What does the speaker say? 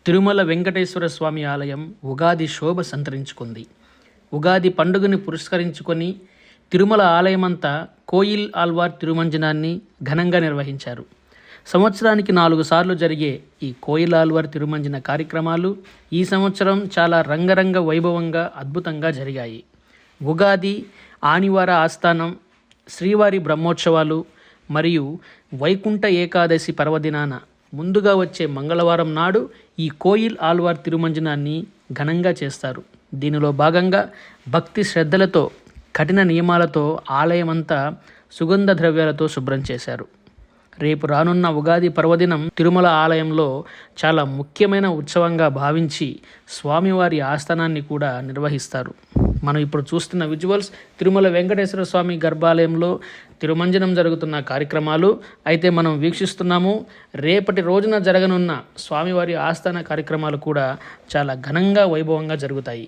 తిరుమల వెంకటేశ్వర స్వామి ఆలయం ఉగాది శోభ సంతరించుకుంది. ఉగాది పండుగని పురస్కరించుకొని తిరుమల ఆలయమంతా కోయిల్ ఆల్వార్ తిరుమంజనాన్ని ఘనంగా నిర్వహించారు. సంవత్సరానికి 4 సార్లు జరిగే ఈ కోయిల్ ఆల్వార్ తిరుమంజన కార్యక్రమాలు ఈ సంవత్సరం చాలా రంగరంగ వైభవంగా అద్భుతంగా జరిగాయి. ఉగాది, ఆనివార ఆస్థానం, శ్రీవారి బ్రహ్మోత్సవాలు మరియు వైకుంఠ ఏకాదశి పర్వదినాన ముందుగా వచ్చే మంగళవారం నాడు ఈ కోయిల్ ఆల్వార్ తిరుమంజనాన్ని ఘనంగా చేస్తారు. దీనిలో భాగంగా భక్తి శ్రద్ధలతో, కఠిన నియమాలతో ఆలయమంతా సుగంధ ద్రవ్యాలతో శుభ్రం చేశారు. రేపు రానున్న ఉగాది పర్వదినం తిరుమల ఆలయంలో చాలా ముఖ్యమైన ఉత్సవంగా భావించి స్వామివారి ఆస్థానాన్ని కూడా నిర్వహిస్తారు. మనం ఇప్పుడు చూస్తున్న విజువల్స్ తిరుమల వెంకటేశ్వర స్వామి గర్భాలయంలో తిరుమంజనం జరుగుతున్న కార్యక్రమాలు అయితే మనం వీక్షిస్తున్నాము. రేపటి రోజున జరగనున్న స్వామివారి ఆస్థాన కార్యక్రమాలు కూడా చాలా ఘనంగా వైభవంగా జరుగుతాయి.